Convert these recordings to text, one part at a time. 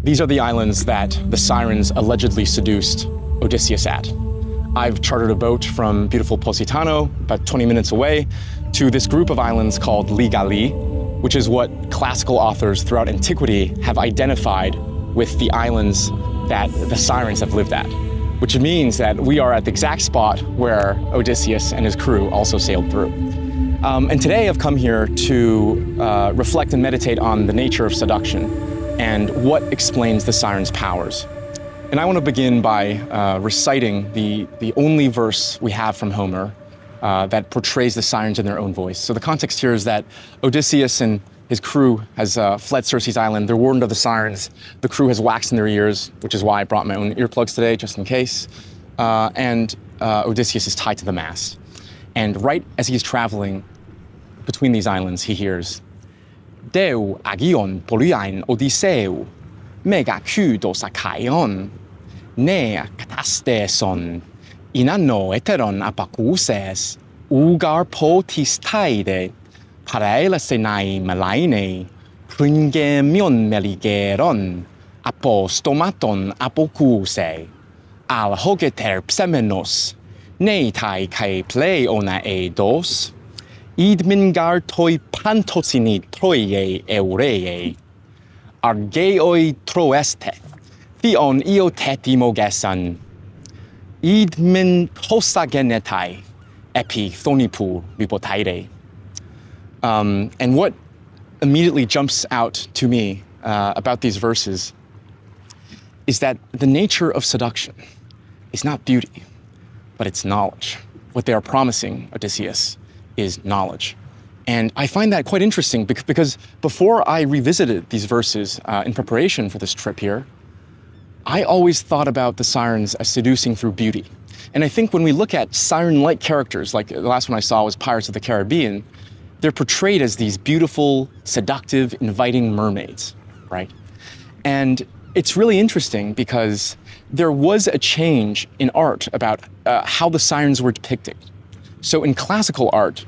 These are the islands that the sirens allegedly seduced Odysseus at. I've chartered a boat from beautiful Positano, about 20 minutes away, to this group of islands called Ligali, which is what classical authors throughout antiquity have identified with the islands that the sirens have lived at, which means that we are at the exact spot where Odysseus and his crew also sailed through. And today I've come here to reflect and meditate on the nature of seduction and what explains the sirens' powers. And I want to begin by reciting the only verse we have from Homer that portrays the sirens in their own voice. So the context here is that Odysseus and his crew has fled Circe's island. They're warned of the sirens. The crew has wax in their ears, which is why I brought my own earplugs today, just in case. And Odysseus is tied to the mast. And right as he's traveling between these islands, he hears, Deu agion polyain Odisseu, mega kudos akaion, ne katasteson, inanno eteron apakuses, ugar potis taide, paraelasenai malaine, pringemion meligeron, apostomaton apokuse, al hogeter psemenos, ne tai kai play ona eidos, idmingar toi pantosini troie eurei, argeoi troeste, theon io tetimogesan, idmin tosagenetai, epi thonipu ripotaire. And what immediately jumps out to me about these verses is that the nature of seduction is not beauty, but it's knowledge. What they are promising Odysseus is knowledge. And I find that quite interesting because before I revisited these verses in preparation for this trip here, I always thought about the sirens as seducing through beauty. And I think when we look at siren-like characters, like the last one I saw was Pirates of the Caribbean, they're portrayed as these beautiful, seductive, inviting mermaids, right? And it's really interesting because there was a change in art about how the sirens were depicted. So in classical art,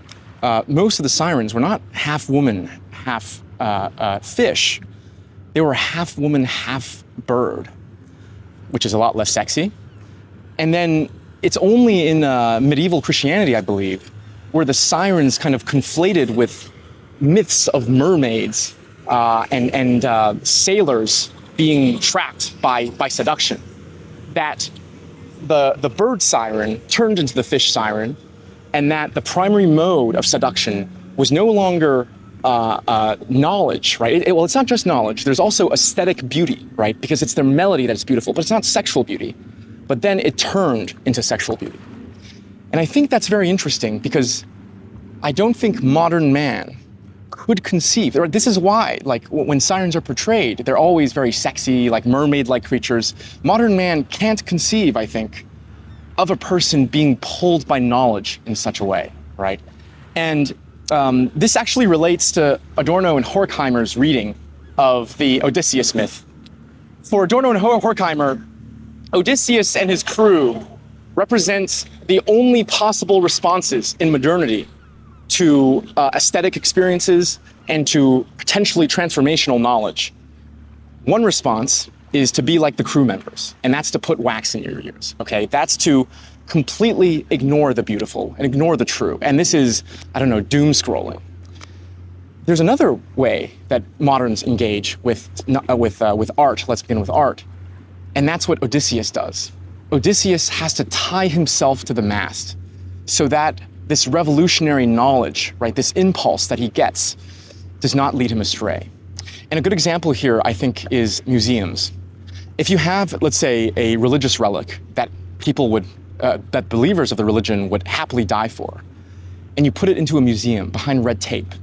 most of the sirens were not half woman, half fish. They were half woman, half bird, which is a lot less sexy. And then it's only in medieval Christianity, I believe, where the sirens kind of conflated with myths of mermaids and sailors being trapped by seduction, that the bird siren turned into the fish siren, and that the primary mode of seduction was no longer knowledge, right? Well, it's not just knowledge. There's also aesthetic beauty, right? Because it's their melody that's beautiful, but it's not sexual beauty. But then it turned into sexual beauty. And I think that's very interesting because I don't think modern man could conceive. This is why, like, when sirens are portrayed, they're always very sexy, like mermaid-like creatures. Modern man can't conceive, I think, of a person being pulled by knowledge in such a way, right? And this actually relates to Adorno and Horkheimer's reading of the Odysseus myth. For Adorno and Horkheimer, Odysseus and his crew represent the only possible responses in modernity to aesthetic experiences and to potentially transformational knowledge. One response is to be like the crew members, and that's to put wax in your ears, okay? That's to completely ignore the beautiful and ignore the true. And this is, I don't know, doom scrolling. There's another way that moderns engage with art. Let's begin with art. And that's what Odysseus does. Odysseus has to tie himself to the mast so that this revolutionary knowledge, right, this impulse that he gets does not lead him astray. And a good example here, I think, is museums. If you have, let's say, a religious relic that that believers of the religion would happily die for, and you put it into a museum behind red tape,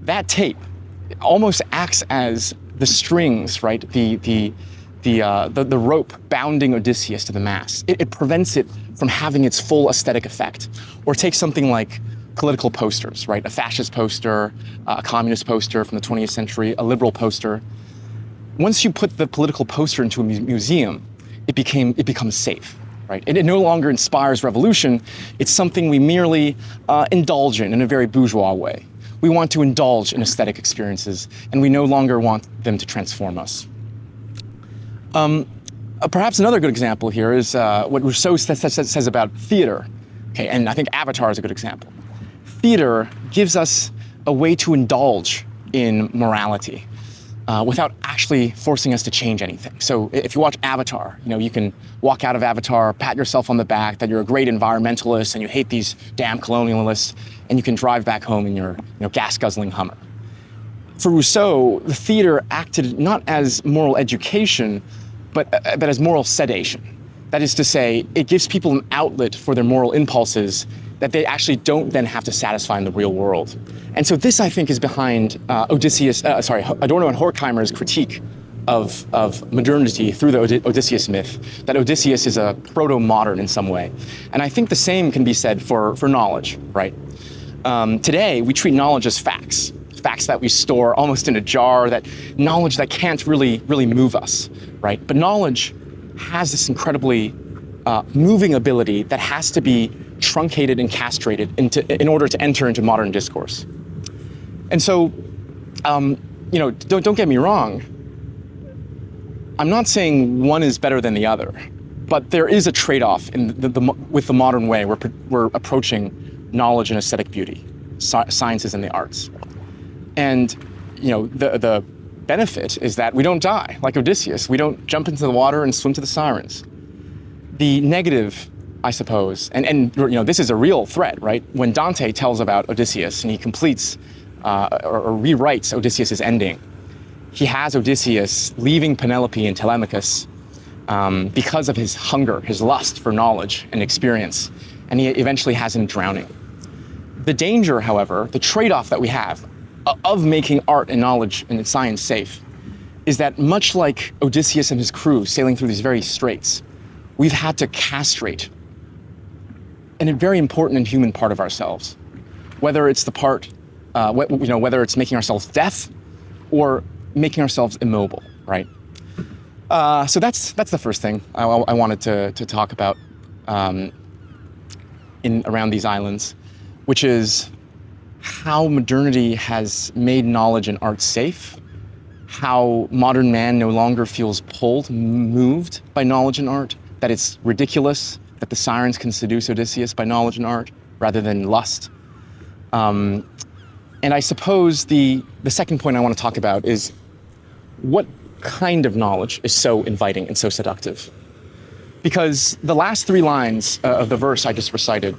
that tape almost acts as the strings, right? The rope bounding Odysseus to the mast. It prevents it from having its full aesthetic effect. Or take something like political posters, right? A fascist poster, a communist poster from the 20th century, a liberal poster. Once you put the political poster into a museum, it becomes safe, right? And it no longer inspires revolution. It's something we merely indulge in a very bourgeois way. We want to indulge in aesthetic experiences, and we no longer want them to transform us. Perhaps another good example here is what Rousseau says about theater. Okay, and I think Avatar is a good example. Theater gives us a way to indulge in morality without actually forcing us to change anything. So if you watch Avatar, you can walk out of Avatar, pat yourself on the back that you're a great environmentalist and you hate these damn colonialists, and you can drive back home in your gas-guzzling Hummer. For Rousseau, the theater acted not as moral education, but as moral sedation. That is to say, it gives people an outlet for their moral impulses that they actually don't then have to satisfy in the real world. And so this, I think, is behind Adorno and Horkheimer's critique of modernity through the Odysseus myth, that Odysseus is a proto-modern in some way. And I think the same can be said for knowledge, right? Today, we treat knowledge as facts that we store almost in a jar, that knowledge that can't really move us, right? But knowledge has this incredibly moving ability that has to be truncated and castrated in order to enter into modern discourse. And so, don't get me wrong. I'm not saying one is better than the other, but there is a trade-off with the modern way we're approaching knowledge and aesthetic beauty, sciences and the arts. And the benefit is that we don't die like Odysseus. We don't jump into the water and swim to the sirens. The negative, I suppose, and this is a real threat, right? When Dante tells about Odysseus and he completes or rewrites Odysseus's ending, he has Odysseus leaving Penelope and Telemachus because of his hunger, his lust for knowledge and experience, and he eventually has him drowning. The danger, however, the trade-off that we have of making art and knowledge and science safe is that much like Odysseus and his crew sailing through these very straits, we've had to castrate a very important and human part of ourselves, whether it's the part, whether it's making ourselves deaf or making ourselves immobile, right? So that's the first thing I wanted to talk about around these islands, which is how modernity has made knowledge and art safe, how modern man no longer feels moved by knowledge and art, that it's ridiculous that the sirens can seduce Odysseus by knowledge and art rather than lust. And I suppose the second point I want to talk about is what kind of knowledge is so inviting and so seductive? Because the last three lines of the verse I just recited,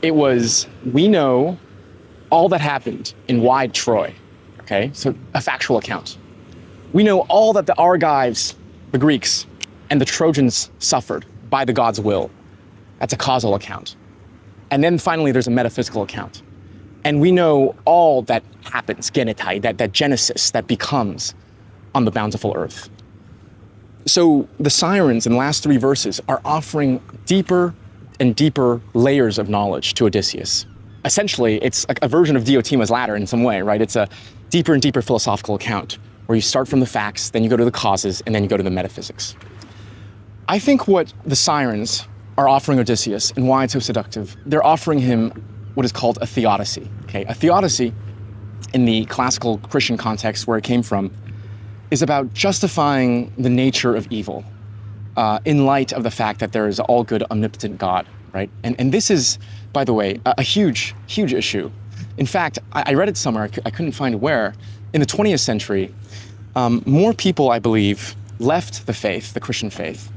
it was, we know all that happened in wide Troy, okay? So a factual account. We know all that the Argives, the Greeks, and the Trojans suffered by the gods' will. That's a causal account. And then finally, there's a metaphysical account. And we know all that happens, genetai, that genesis that becomes on the bountiful earth. So the sirens in the last three verses are offering deeper and deeper layers of knowledge to Odysseus. Essentially, it's a version of Diotima's ladder in some way, right? It's a deeper and deeper philosophical account where you start from the facts, then you go to the causes, and then you go to the metaphysics. I think what the sirens are offering Odysseus and why it's so seductive, they're offering him what is called a theodicy, okay? A theodicy, in the classical Christian context where it came from, is about justifying the nature of evil in light of the fact that there is all good, omnipotent God, right? And this is, by the way, a huge, huge issue. In fact, I read it somewhere, I couldn't find where. In the 20th century, more people, I believe, left the faith, the Christian faith,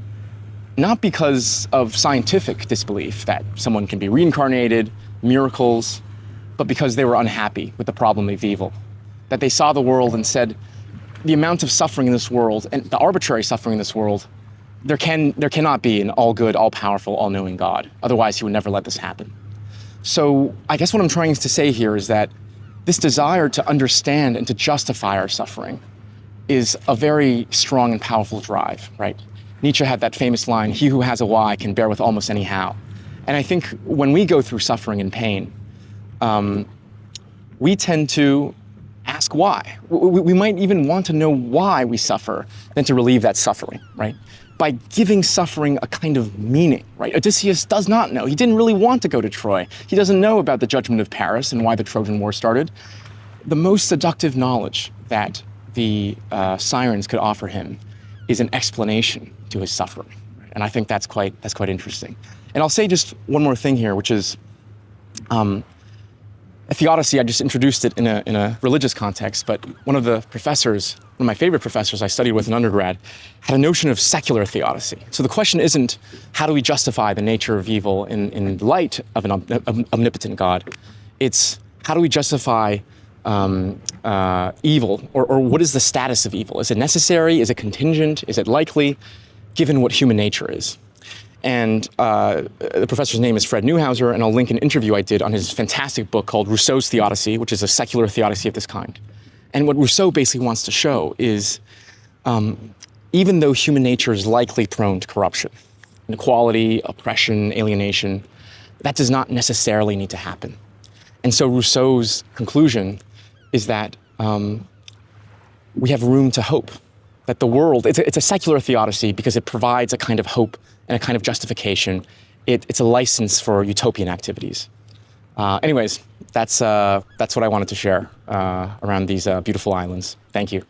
not because of scientific disbelief that someone can be reincarnated, miracles, but because they were unhappy with the problem of evil. That they saw the world and said, the amount of suffering in this world and the arbitrary suffering in this world, there cannot be an all-good, all-powerful, all-knowing God. Otherwise, he would never let this happen. So I guess what I'm trying to say here is that this desire to understand and to justify our suffering is a very strong and powerful drive, right? Nietzsche had that famous line, he who has a why can bear with almost any how. And I think when we go through suffering and pain, we tend to ask why. We might even want to know why we suffer than to relieve that suffering, right? By giving suffering a kind of meaning, right? Odysseus does not know. He didn't really want to go to Troy. He doesn't know about the judgment of Paris and why the Trojan War started. The most seductive knowledge that the sirens could offer him is an explanation to his suffering. And I think that's quite interesting. And I'll say just one more thing here, which is a theodicy. I just introduced it in a religious context, but one of my favorite professors I studied with in undergrad had a notion of secular theodicy. So the question isn't how do we justify the nature of evil in light of an omnipotent God. It's how do we justify evil, or what is the status of evil? Is it necessary? Is it contingent? Is it likely, given what human nature is? And the professor's name is Fred Neuhauser, and I'll link an interview I did on his fantastic book called Rousseau's Theodicy, which is a secular theodicy of this kind. And what Rousseau basically wants to show is even though human nature is likely prone to corruption, inequality, oppression, alienation, that does not necessarily need to happen. And so Rousseau's conclusion is that we have room to hope, that the world, it's a secular theodicy because it provides a kind of hope and a kind of justification. It's a license for utopian activities. Anyways, that's what I wanted to share around these beautiful islands. Thank you.